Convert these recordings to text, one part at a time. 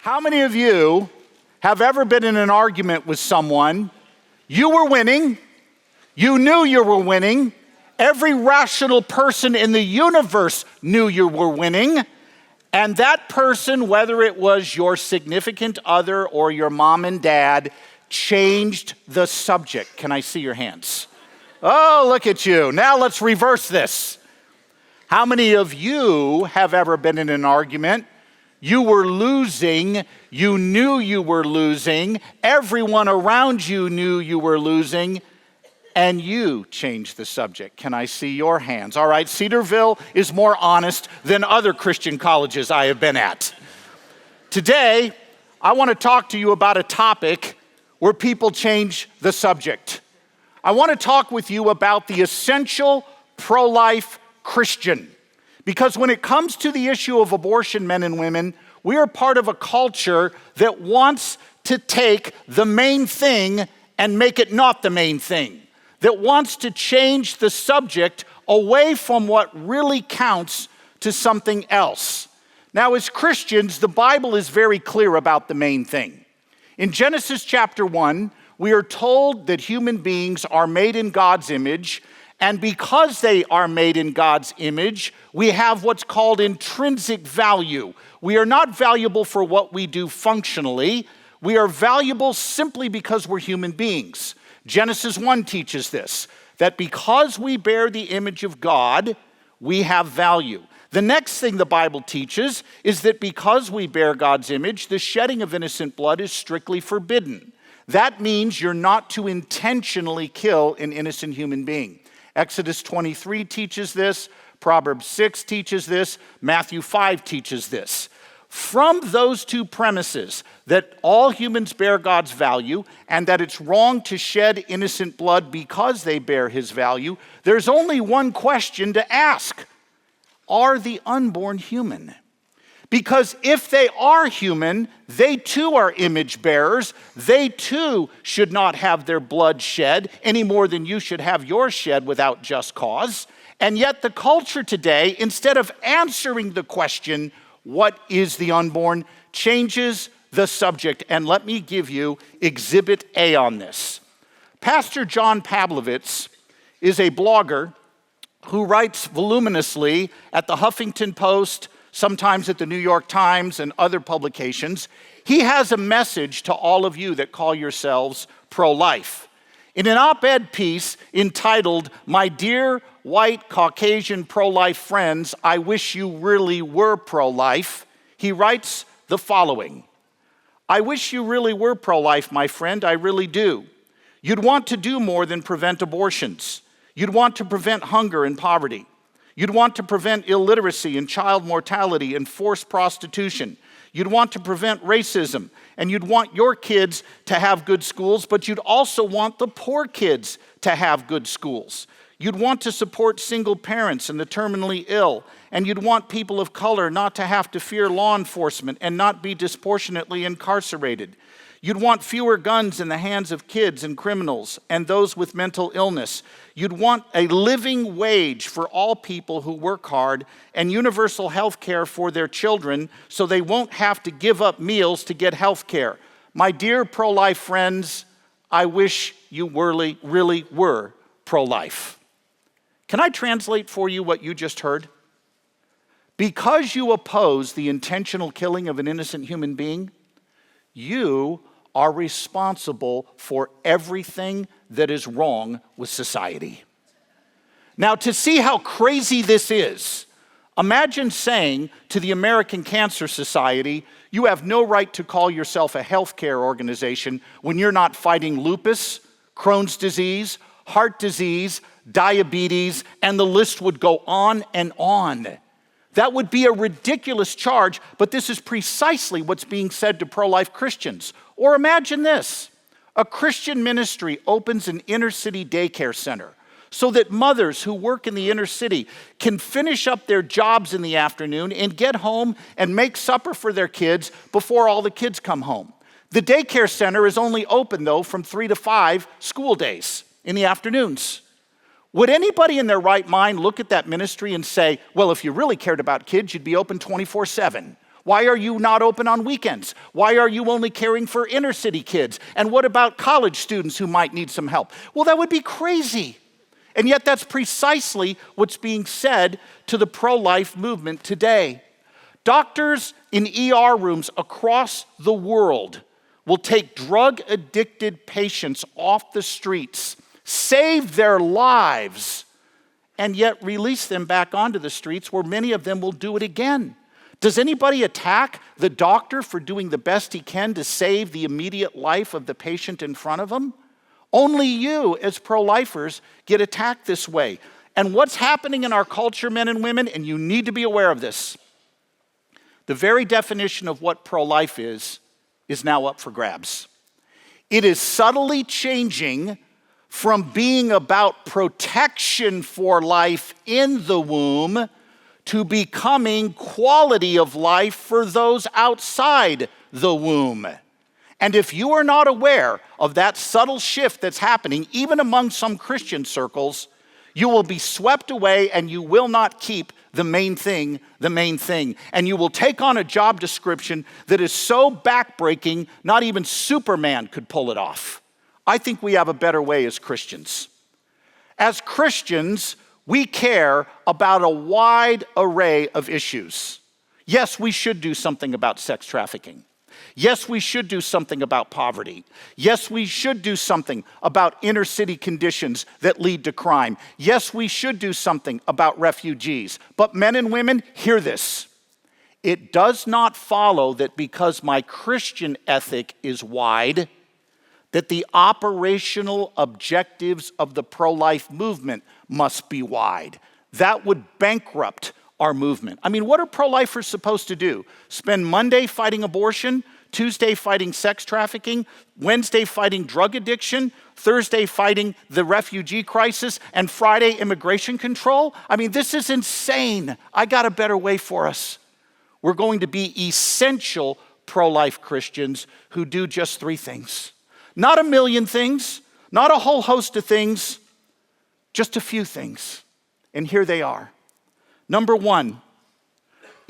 How many of you have ever been in an argument with someone? You were winning. You knew you were winning. Every rational person in the universe knew you were winning. And that person, whether it was your significant other or your mom and dad, changed the subject. Can I see your hands? Oh, look at you. Now let's reverse this. How many of you have ever been in an argument? You were losing, you knew you were losing, everyone around you knew you were losing, and you changed the subject. Can I see your hands? All right, Cedarville is more honest than other Christian colleges I have been at. Today, I want to talk to you about a topic where people change the subject. I want to talk with you about the essential pro-life Christian. Because when it comes to the issue of abortion, men and women, we are part of a culture that wants to take the main thing and make it not the main thing. That wants to change the subject away from what really counts to something else. Now, as Christians, the Bible is very clear about the main thing. In Genesis chapter 1, we are told that human beings are made in God's image, and because they are made in God's image, we have what's called intrinsic value. We are not valuable for what we do functionally. We are valuable simply because we're human beings. Genesis 1 teaches this, that because we bear the image of God, we have value. The next thing the Bible teaches is that because we bear God's image, the shedding of innocent blood is strictly forbidden. That means you're not to intentionally kill an innocent human being. Exodus 23 teaches this, Proverbs 6 teaches this, Matthew 5 teaches this. From those two premises, that all humans bear God's value and that it's wrong to shed innocent blood because they bear his value, there's only one question to ask. Are the unborn human? Because if they are human, they too are image bearers. They too should not have their blood shed any more than you should have yours shed without just cause. And yet the culture today, instead of answering the question, what is the unborn, changes the subject. And let me give you exhibit A on this. Pastor John Pavlovitz is a blogger who writes voluminously at the Huffington Post, sometimes at the New York Times and other publications. He has a message to all of you that call yourselves pro-life. In an op-ed piece entitled, "My Dear White Caucasian Pro-Life Friends, I Wish You Really Were Pro-Life," he writes the following: "I wish you really were pro-life, my friend, I really do. You'd want to do more than prevent abortions. You'd want to prevent hunger and poverty. You'd want to prevent illiteracy and child mortality and forced prostitution. You'd want to prevent racism, and you'd want your kids to have good schools, but you'd also want the poor kids to have good schools. You'd want to support single parents and the terminally ill, and you'd want people of color not to have to fear law enforcement and not be disproportionately incarcerated. You'd want fewer guns in the hands of kids and criminals and those with mental illness. You'd want a living wage for all people who work hard and universal health care for their children so they won't have to give up meals to get health care. My dear pro-life friends, I wish you really were pro-life." Can I translate for you what you just heard? Because you oppose the intentional killing of an innocent human being, you are responsible for everything that is wrong with society. Now, to see how crazy this is, imagine saying to the American Cancer Society, you have no right to call yourself a healthcare organization when you're not fighting lupus, Crohn's disease, heart disease, diabetes, and the list would go on and on. That would be a ridiculous charge, but this is precisely what's being said to pro-life Christians. Or imagine this: a Christian ministry opens an inner city daycare center so that mothers who work in the inner city can finish up their jobs in the afternoon and get home and make supper for their kids before all the kids come home. The daycare center is only open, though, from 3 to 5 school days in the afternoons. Would anybody in their right mind look at that ministry and say, well, if you really cared about kids, you'd be open 24/7? Why are you not open on weekends? Why are you only caring for inner city kids? And what about college students who might need some help? Well, that would be crazy. And yet that's precisely what's being said to the pro-life movement today. Doctors in ER rooms across the world will take drug-addicted patients off the streets, save their lives, and yet release them back onto the streets where many of them will do it again. Does anybody attack the doctor for doing the best he can to save the immediate life of the patient in front of him? Only you, as pro-lifers, get attacked this way. And what's happening in our culture, men and women, and you need to be aware of this, the very definition of what pro-life is now up for grabs. It is subtly changing from being about protection for life in the womb to becoming quality of life for those outside the womb. And if you are not aware of that subtle shift that's happening, even among some Christian circles, you will be swept away and you will not keep the main thing. And you will take on a job description that is so backbreaking, not even Superman could pull it off. I think we have a better way as Christians. As Christians, we care about a wide array of issues. Yes, we should do something about sex trafficking. Yes, we should do something about poverty. Yes, we should do something about inner city conditions that lead to crime. Yes, we should do something about refugees. But men and women, hear this. It does not follow that because my Christian ethic is wide, that the operational objectives of the pro-life movement must be wide. That would bankrupt our movement. I mean, what are pro-lifers supposed to do? Spend Monday fighting abortion, Tuesday fighting sex trafficking, Wednesday fighting drug addiction, Thursday fighting the refugee crisis, and Friday immigration control? I mean, this is insane. I got a better way for us. We're going to be essential pro-life Christians who do just 3 things. Not a million things, not a whole host of things, just a few things. And here they are. Number 1,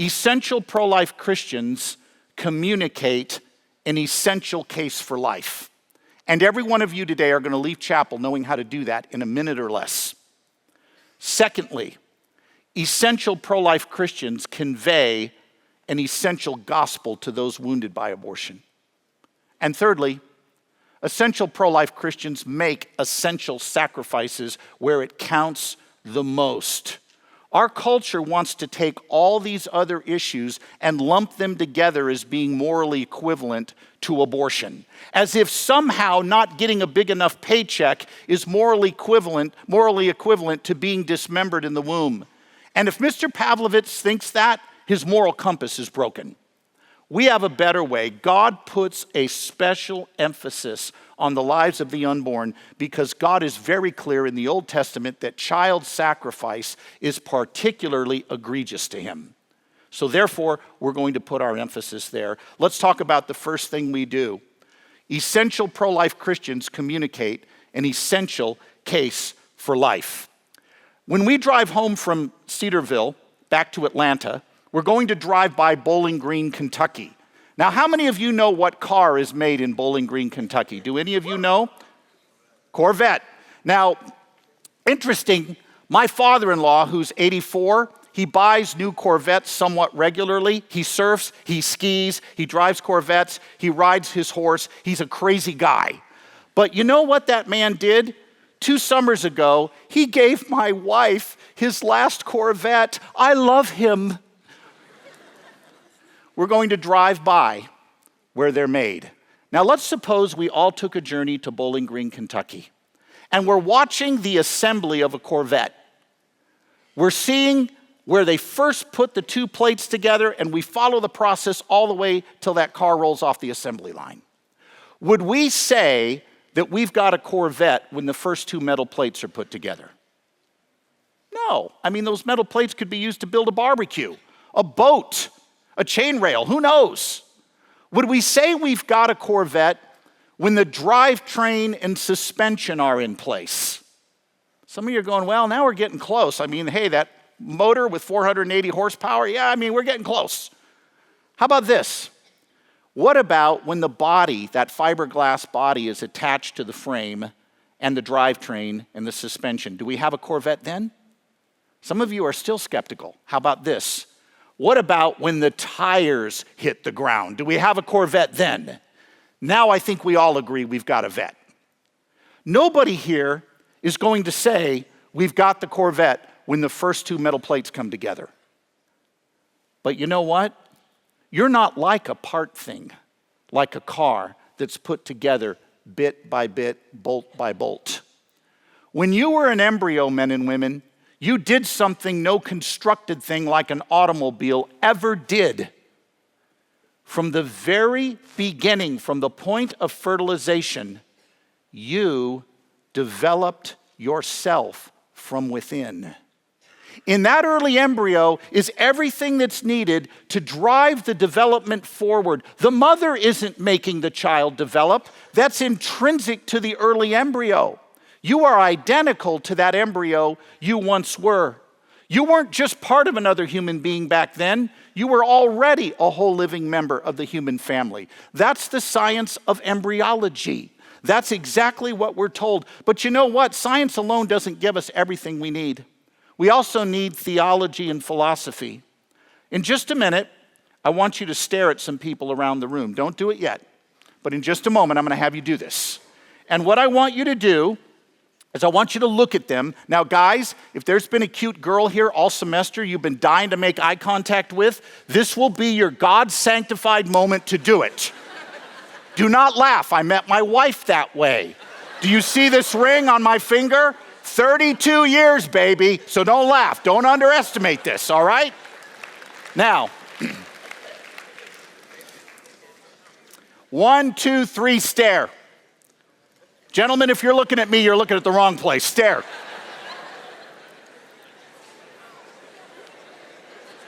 essential pro-life Christians communicate an essential case for life. And every one of you today are going to leave chapel knowing how to do that in a minute or less. Secondly, essential pro-life Christians convey an essential gospel to those wounded by abortion. And thirdly, essential pro-life Christians make essential sacrifices where it counts the most. Our culture wants to take all these other issues and lump them together as being morally equivalent to abortion, as if somehow not getting a big enough paycheck is morally equivalent to being dismembered in the womb. And if Mr. Pavlovitz thinks that, his moral compass is broken. We have a better way. God puts a special emphasis on the lives of the unborn because God is very clear in the Old Testament that child sacrifice is particularly egregious to him. So therefore, we're going to put our emphasis there. Let's talk about the first thing we do. Essential pro-life Christians communicate an essential case for life. When we drive home from Cedarville back to Atlanta, we're going to drive by Bowling Green, Kentucky. Now, how many of you know what car is made in Bowling Green, Kentucky? Do any of you know? Corvette. Now, interesting, my father-in-law, who's 84, he buys new Corvettes somewhat regularly. He surfs, he skis, he drives Corvettes, he rides his horse. He's a crazy guy. But you know what that man did? 2 summers ago, he gave my wife his last Corvette. I love him. We're going to drive by where they're made. Now let's suppose we all took a journey to Bowling Green, Kentucky, and we're watching the assembly of a Corvette. We're seeing where they first put the 2 plates together, and we follow the process all the way till that car rolls off the assembly line. Would we say that we've got a Corvette when the first 2 metal plates are put together? No. I mean, those metal plates could be used to build a barbecue, a boat, a chain rail, who knows? Would we say we've got a Corvette when the drivetrain and suspension are in place? Some of you are going, well, now we're getting close. I mean, hey, that motor with 480 horsepower, yeah, I mean, we're getting close. How about this? What about when the body, that fiberglass body, is attached to the frame and the drivetrain and the suspension? Do we have a Corvette then? Some of you are still skeptical. How about this? What about when the tires hit the ground? Do we have a Corvette then? Now I think we all agree we've got a vet. Nobody here is going to say we've got the Corvette when the first two metal plates come together. But you know what? You're not like a part thing, like a car that's put together bit by bit, bolt by bolt. When you were an embryo, men and women, you did something no constructed thing like an automobile ever did. From the very beginning, from the point of fertilization, you developed yourself from within. In that early embryo is everything that's needed to drive the development forward. The mother isn't making the child develop. That's intrinsic to the early embryo. You are identical to that embryo you once were. You weren't just part of another human being back then. You were already a whole living member of the human family. That's the science of embryology. That's exactly what we're told. But you know what? Science alone doesn't give us everything we need. We also need theology and philosophy. In just a minute, I want you to stare at some people around the room. Don't do it yet. But in just a moment, I'm going to have you do this. And what I want you to do is I want you to look at them. Now, guys, if there's been a cute girl here all semester you've been dying to make eye contact with, this will be your God-sanctified moment to do it. Do not laugh. I met my wife that way. Do you see this ring on my finger? 32 years, baby. So don't laugh. Don't underestimate this, all right? Now, 1, 2, 3, stare. Gentlemen, if you're looking at me, you're looking at the wrong place. Stare.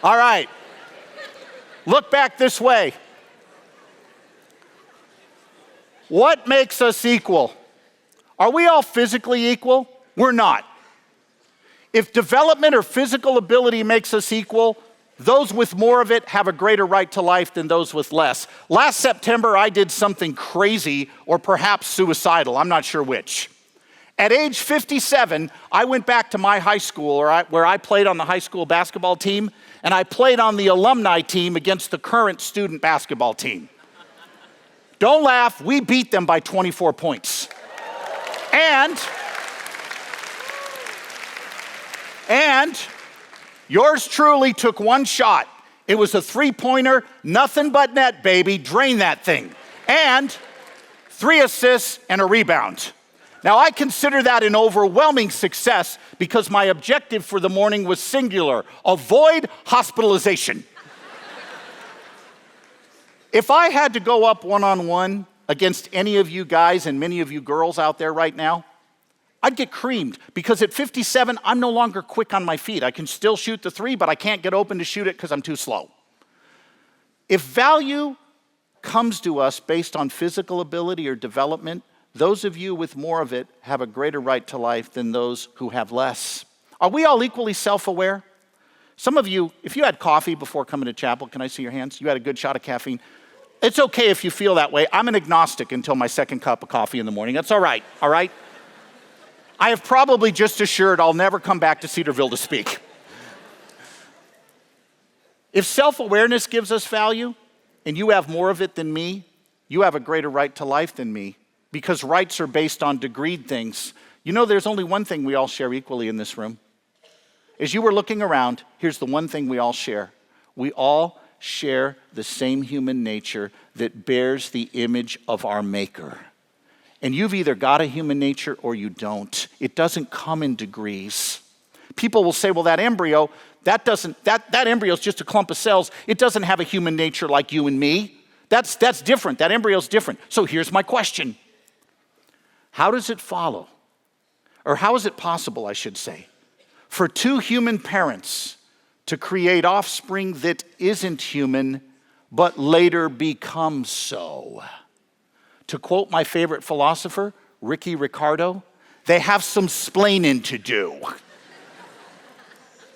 All right. Look back this way. What makes us equal? Are we all physically equal? We're not. If development or physical ability makes us equal, those with more of it have a greater right to life than those with less. Last September, I did something crazy or perhaps suicidal. I'm not sure which. At age 57, I went back to my high school where I played on the high school basketball team, and I played on the alumni team against the current student basketball team. Don't laugh, we beat them by 24 points. And yours truly took one shot. It was a three-pointer, nothing but net, baby. Drain that thing. And 3 assists and a rebound. Now, I consider that an overwhelming success because my objective for the morning was singular: avoid hospitalization. If I had to go up one-on-one against any of you guys and many of you girls out there right now, I'd get creamed because at 57, I'm no longer quick on my feet. I can still shoot the 3, but I can't get open to shoot it because I'm too slow. If value comes to us based on physical ability or development, those of you with more of it have a greater right to life than those who have less. Are we all equally self-aware? Some of you, if you had coffee before coming to chapel, can I see your hands? You had a good shot of caffeine. It's okay if you feel that way. I'm an agnostic until my second cup of coffee in the morning. That's all right, all right? I have probably just assured I'll never come back to Cedarville to speak. If self-awareness gives us value, and you have more of it than me, you have a greater right to life than me, because rights are based on degreed things. You know, there's only one thing we all share equally in this room. As you were looking around, here's the one thing we all share. We all share the same human nature that bears the image of our Maker. And you've either got a human nature or you don't. It doesn't come in degrees. People will say, well, that embryo, that embryo is just a clump of cells. It doesn't have a human nature like you and me. That's different. That embryo's different. So here's my question. How does it follow? Or how is it possible, I should say, for two human parents to create offspring that isn't human, but later becomes so? To quote my favorite philosopher, Ricky Ricardo, they have some splaining to do.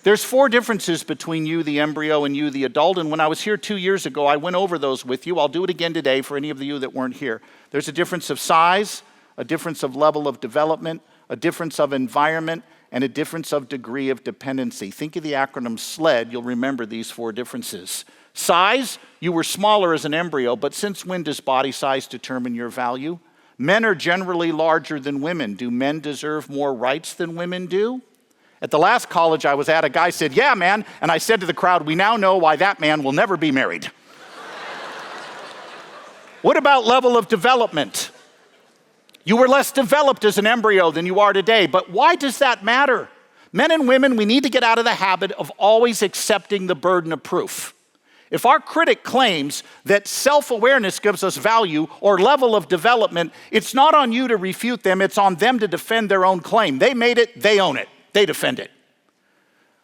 There's 4 differences between you, the embryo, and you, the adult. And when I was here 2 years ago, I went over those with you. I'll do it again today for any of you that weren't here. There's a difference of size, a difference of level of development, a difference of environment, and a difference of degree of dependency. Think of the acronym SLED. You'll remember these 4 differences. Size, you were smaller as an embryo, but since when does body size determine your value? Men are generally larger than women. Do men deserve more rights than women do? At the last college I was at, a guy said, "Yeah, man." And I said to the crowd, "We now know why that man will never be married." What about level of development? You were less developed as an embryo than you are today, but why does that matter? Men and women, we need to get out of the habit of always accepting the burden of proof. If our critic claims that self-awareness gives us value or level of development, it's not on you to refute them, it's on them to defend their own claim. They made it, they own it, they defend it.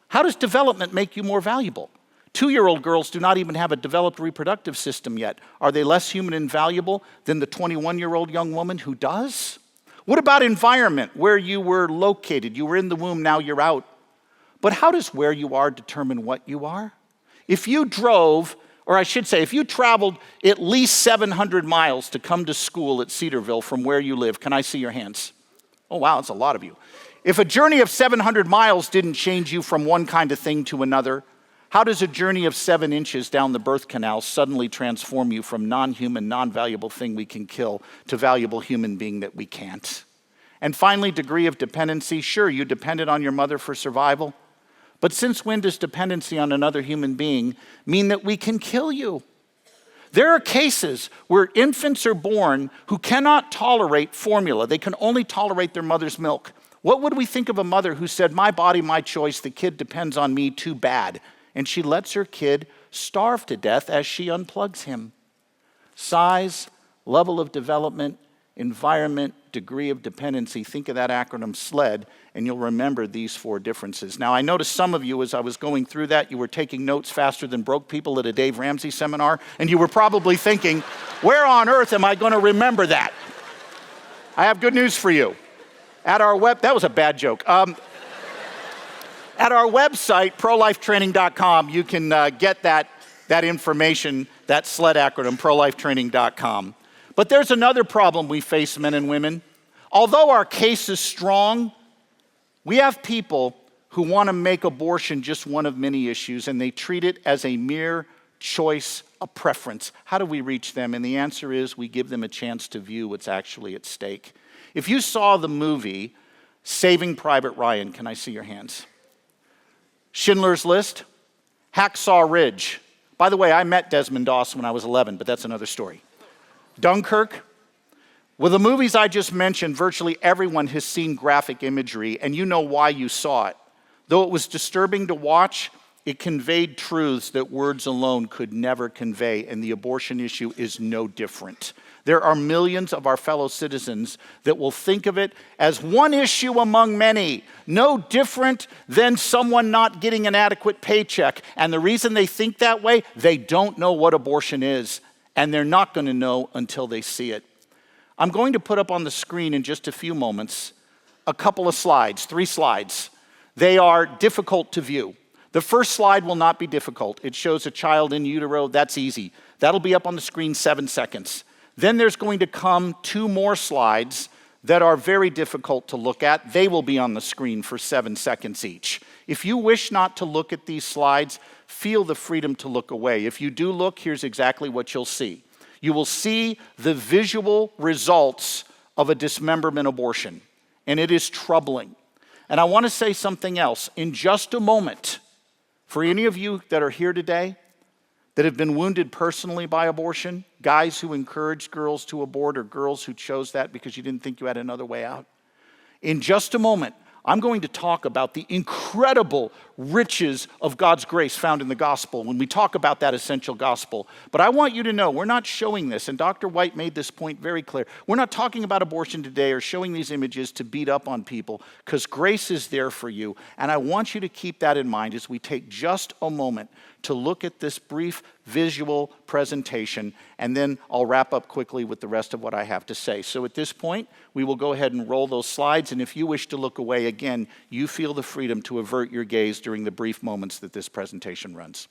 How does development make you more valuable? 2-year-old girls do not even have a developed reproductive system yet. Are they less human and valuable than the 21-year-old young woman who does? What about environment, where you were located? You were in the womb, now you're out. But how does where you are determine what you are? If you drove, or I should say, if you traveled at least 700 miles to come to school at Cedarville from where you live, can I see your hands? Oh, wow, that's a lot of you. If a journey of 700 miles didn't change you from one kind of thing to another, how does a journey of 7 inches down the birth canal suddenly transform you from non-human, non-valuable thing we can kill to valuable human being that we can't? And finally, degree of dependency. Sure, you depended on your mother for survival. But since when does dependency on another human being mean that we can kill you? There are cases where infants are born who cannot tolerate formula. They can only tolerate their mother's milk. What would we think of a mother who said, "My body, my choice, the kid depends on me, too bad," and she lets her kid starve to death as she unplugs him? Size, level of development, environment, degree of dependency. Think of that acronym SLED, and you'll remember these 4 differences. Now, I noticed some of you, as I was going through that, you were taking notes faster than broke people at a Dave Ramsey seminar, and you were probably thinking, where on earth am I going to remember that? I have good news for you. At our that was a bad joke. At our website, prolifetraining.com, you can get that information, that SLED acronym, prolifetraining.com. But there's another problem we face, men and women. Although our case is strong, we have people who want to make abortion just one of many issues, and they treat it as a mere choice, a preference. How do we reach them? And the answer is we give them a chance to view what's actually at stake. If you saw the movie Saving Private Ryan, can I see your hands? Schindler's List, Hacksaw Ridge. By the way, I met Desmond Doss when I was 11, but that's another story. Dunkirk. With the movies I just mentioned, virtually everyone has seen graphic imagery, and you know why you saw it. Though it was disturbing to watch, it conveyed truths that words alone could never convey, and the abortion issue is no different. There are millions of our fellow citizens that will think of it as one issue among many, no different than someone not getting an adequate paycheck. And the reason they think that way, they don't know what abortion is, and they're not going to know until they see it. I'm going to put up on the screen in just a few moments a couple of slides, 3 slides. They are difficult to view. The first slide will not be difficult. It shows a child in utero. That's easy. That'll be up on the screen 7 seconds. Then there's going to come 2 more slides that are very difficult to look at. They will be on the screen for 7 seconds each. If you wish not to look at these slides, feel the freedom to look away. If you do look, here's exactly what you'll see. You will see the visual results of a dismemberment abortion, and it is troubling. And I want to say something else. In just a moment, for any of you that are here today that have been wounded personally by abortion, guys who encouraged girls to abort or girls who chose that because you didn't think you had another way out, in just a moment, I'm going to talk about the incredible riches of God's grace found in the gospel when we talk about that essential gospel. But I want you to know, we're not showing this, and Dr. White made this point very clear. We're not talking about abortion today or showing these images to beat up on people, because grace is there for you. And I want you to keep that in mind as we take just a moment to look at this brief visual presentation, and then I'll wrap up quickly with the rest of what I have to say. So at this point, we will go ahead and roll those slides, and if you wish to look away, again, you feel the freedom to avert your gaze during the brief moments that this presentation runs.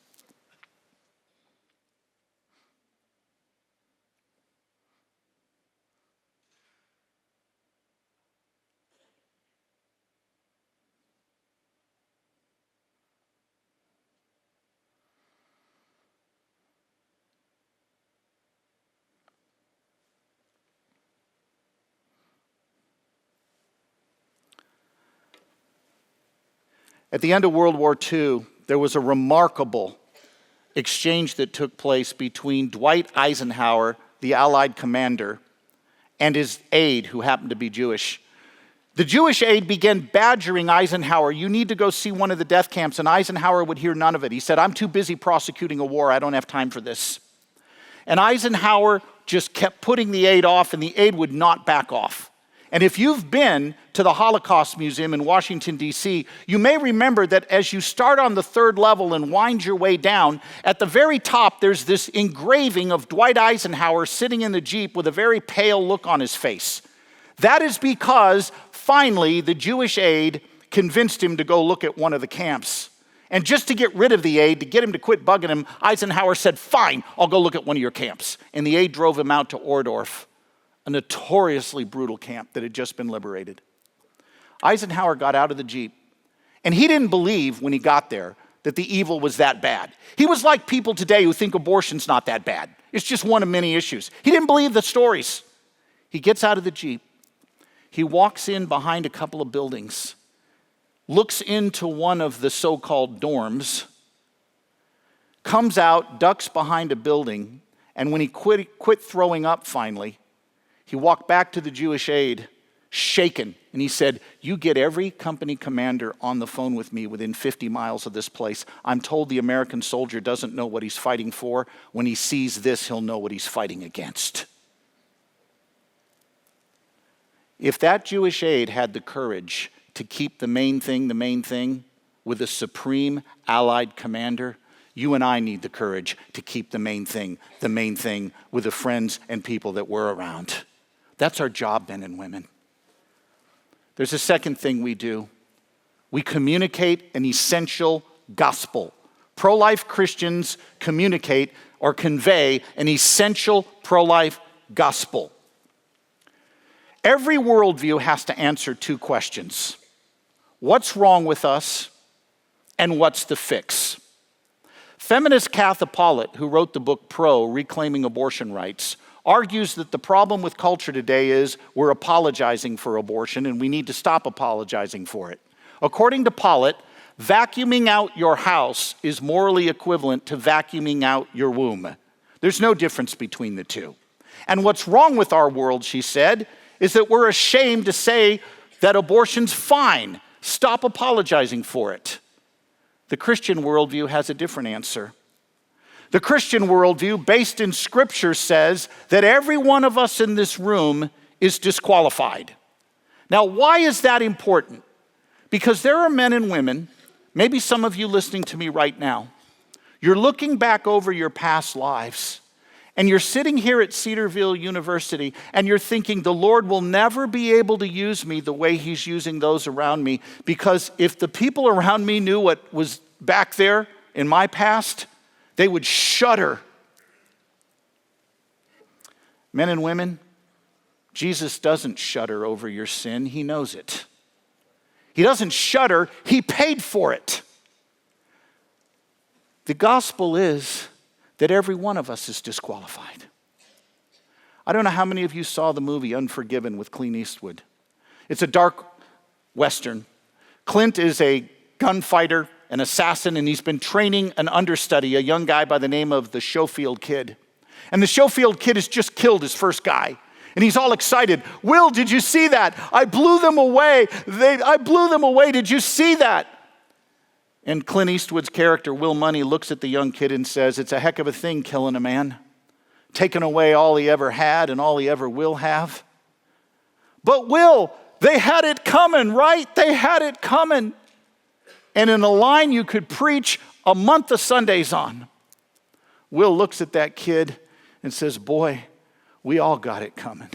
At the end of World War II, there was a remarkable exchange that took place between Dwight Eisenhower, the Allied commander, and his aide, who happened to be Jewish. The Jewish aide began badgering Eisenhower, "You need to go see one of the death camps," and Eisenhower would hear none of it. He said, "I'm too busy prosecuting a war. I don't have time for this." And Eisenhower just kept putting the aide off, and the aide would not back off. And if you've been to the Holocaust Museum in Washington, D.C., you may remember that as you start on the third level and wind your way down, at the very top there's this engraving of Dwight Eisenhower sitting in the Jeep with a very pale look on his face. That is because finally the Jewish aide convinced him to go look at one of the camps. And just to get rid of the aide, to get him to quit bugging him, Eisenhower said, "Fine, I'll go look at one of your camps." And the aide drove him out to Ohrdruf, a notoriously brutal camp that had just been liberated. Eisenhower got out of the Jeep, and he didn't believe when he got there that the evil was that bad. He was like people today who think abortion's not that bad. It's just one of many issues. He didn't believe the stories. He gets out of the Jeep. He walks in behind a couple of buildings, looks into one of the so-called dorms, comes out, ducks behind a building, and when he quit throwing up finally, he walked back to the Jewish aide, shaken, and he said, "You get every company commander on the phone with me within 50 miles of this place. I'm told the American soldier doesn't know what he's fighting for. When he sees this, he'll know what he's fighting against." If that Jewish aide had the courage to keep the main thing with a supreme Allied commander, you and I need the courage to keep the main thing with the friends and people that we're around. That's our job, men and women. There's a second thing we do. We communicate an essential gospel. Pro-life Christians communicate or convey an essential pro-life gospel. Every worldview has to answer two questions. What's wrong with us, and what's the fix? Feminist Katha Pollitt, who wrote the book Pro, Reclaiming Abortion Rights, argues that the problem with culture today is we're apologizing for abortion and we need to stop apologizing for it. According to Pollitt, vacuuming out your house is morally equivalent to vacuuming out your womb. There's no difference between the two. And what's wrong with our world, she said, is that we're ashamed to say that abortion's fine. Stop apologizing for it. The Christian worldview has a different answer. The Christian worldview, based in Scripture, says that every one of us in this room is disqualified. Now, why is that important? Because there are men and women, maybe some of you listening to me right now, you're looking back over your past lives, and you're sitting here at Cedarville University, and you're thinking, the Lord will never be able to use me the way He's using those around me, because if the people around me knew what was back there in my past, they would shudder. Men and women, Jesus doesn't shudder over your sin. He knows it. He doesn't shudder. He paid for it. The gospel is that every one of us is disqualified. I don't know how many of you saw the movie Unforgiven with Clint Eastwood. It's a dark Western. Clint is a gunfighter, an assassin, and he's been training an understudy, a young guy by the name of the Schofield Kid. And the Schofield Kid has just killed his first guy. And he's all excited. "Will, did you see that? I blew them away. I blew them away. Did you see that?" And Clint Eastwood's character, Will Money, looks at the young kid and says, "It's a heck of a thing killing a man. Taking away all he ever had and all he ever will have." "But Will, they had it coming, right? They had it coming." And in a line you could preach a month of Sundays on. Will looks at that kid and says, "Boy, we all got it coming."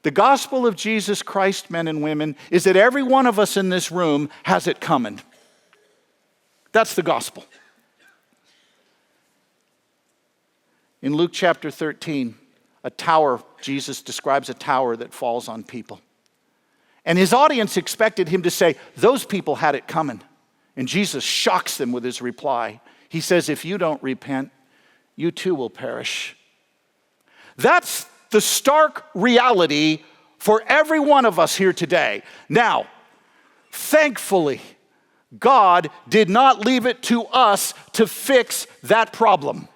The gospel of Jesus Christ, men and women, is that every one of us in this room has it coming. That's the gospel. In Luke chapter 13, a tower, Jesus describes a tower that falls on people. And his audience expected him to say, those people had it coming. And Jesus shocks them with his reply. He says, if you don't repent, you too will perish. That's the stark reality for every one of us here today. Now, thankfully, God did not leave it to us to fix that problem.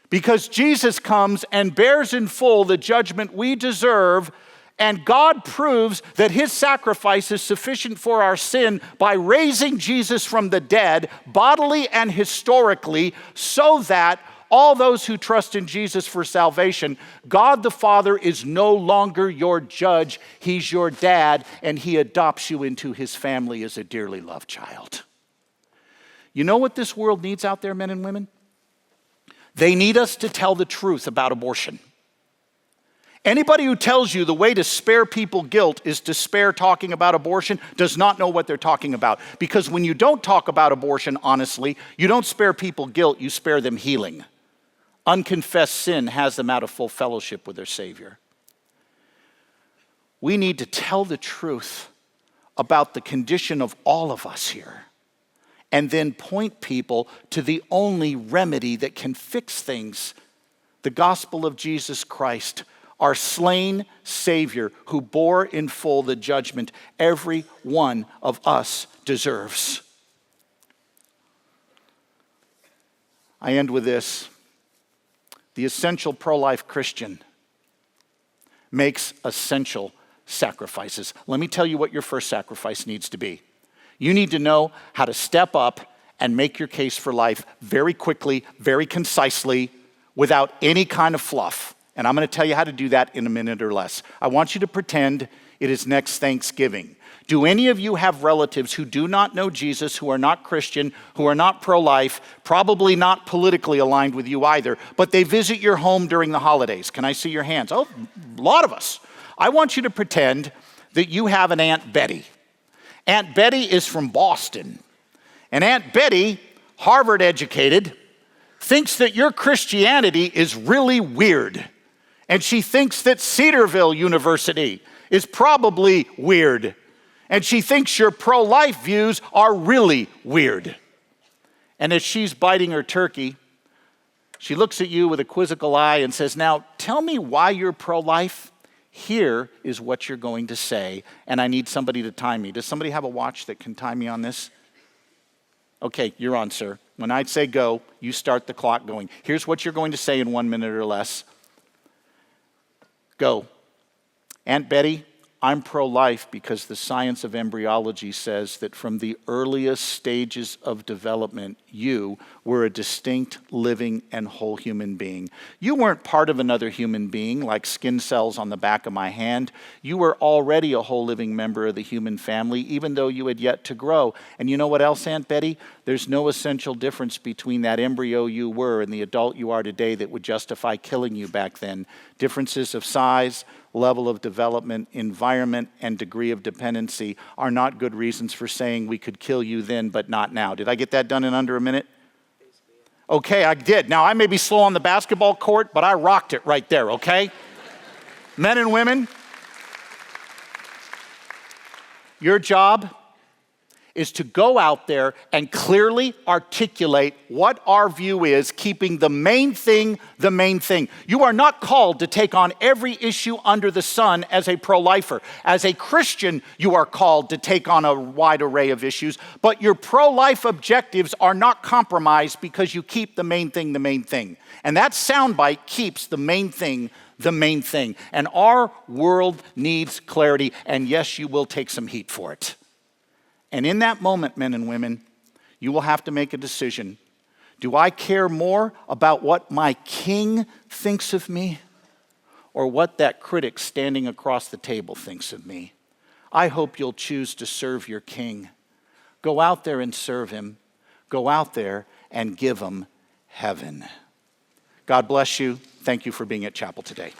Because Jesus comes and bears in full the judgment we deserve, and God proves that his sacrifice is sufficient for our sin by raising Jesus from the dead, bodily and historically, so that all those who trust in Jesus for salvation, God the Father is no longer your judge. He's your dad, and he adopts you into his family as a dearly loved child. You know what this world needs out there, men and women? They need us to tell the truth about abortion. Anybody who tells you the way to spare people guilt is to spare talking about abortion does not know what they're talking about. Because when you don't talk about abortion honestly, you don't spare people guilt, you spare them healing. Unconfessed sin has them out of full fellowship with their Savior. We need to tell the truth about the condition of all of us here, and then point people to the only remedy that can fix things, the gospel of Jesus Christ, our slain Savior who bore in full the judgment every one of us deserves. I end with this. The essential pro-life Christian makes essential sacrifices. Let me tell you what your first sacrifice needs to be. You need to know how to step up and make your case for life very quickly, very concisely, without any kind of fluff. And I'm going to tell you how to do that in a minute or less. I want you to pretend it is next Thanksgiving. Do any of you have relatives who do not know Jesus, who are not Christian, who are not pro-life, probably not politically aligned with you either, but they visit your home during the holidays? Can I see your hands? Oh, a lot of us. I want you to pretend that you have an Aunt Betty. Aunt Betty is from Boston. And Aunt Betty, Harvard educated, thinks that your Christianity is really weird. And she thinks that Cedarville University is probably weird. And she thinks your pro-life views are really weird. And as she's biting her turkey, she looks at you with a quizzical eye and says, now, tell me why you're pro-life. Here is what you're going to say, and I need somebody to time me. Does somebody have a watch that can time me on this? Okay, you're on, sir. When I say go, you start the clock going. Here's what you're going to say in 1 minute or less. Go. Aunt Betty, I'm pro-life because the science of embryology says that from the earliest stages of development, you were a distinct, living, and whole human being. You weren't part of another human being like skin cells on the back of my hand. You were already a whole living member of the human family, even though you had yet to grow. And you know what else, Aunt Betty? There's no essential difference between that embryo you were and the adult you are today that would justify killing you back then. Differences of size, level of development, environment, and degree of dependency are not good reasons for saying we could kill you then, but not now. Did I get that done in under a minute? Okay, I did. Now, I may be slow on the basketball court, but I rocked it right there, okay? Men and women, your job is to go out there and clearly articulate what our view is, keeping the main thing the main thing. You are not called to take on every issue under the sun as a pro-lifer. As a Christian, you are called to take on a wide array of issues, but your pro-life objectives are not compromised because you keep the main thing the main thing. And that soundbite keeps the main thing the main thing. And our world needs clarity, and yes, you will take some heat for it. And in that moment, men and women, you will have to make a decision. Do I care more about what my king thinks of me or what that critic standing across the table thinks of me? I hope you'll choose to serve your king. Go out there and serve him. Go out there and give him heaven. God bless you. Thank you for being at chapel today.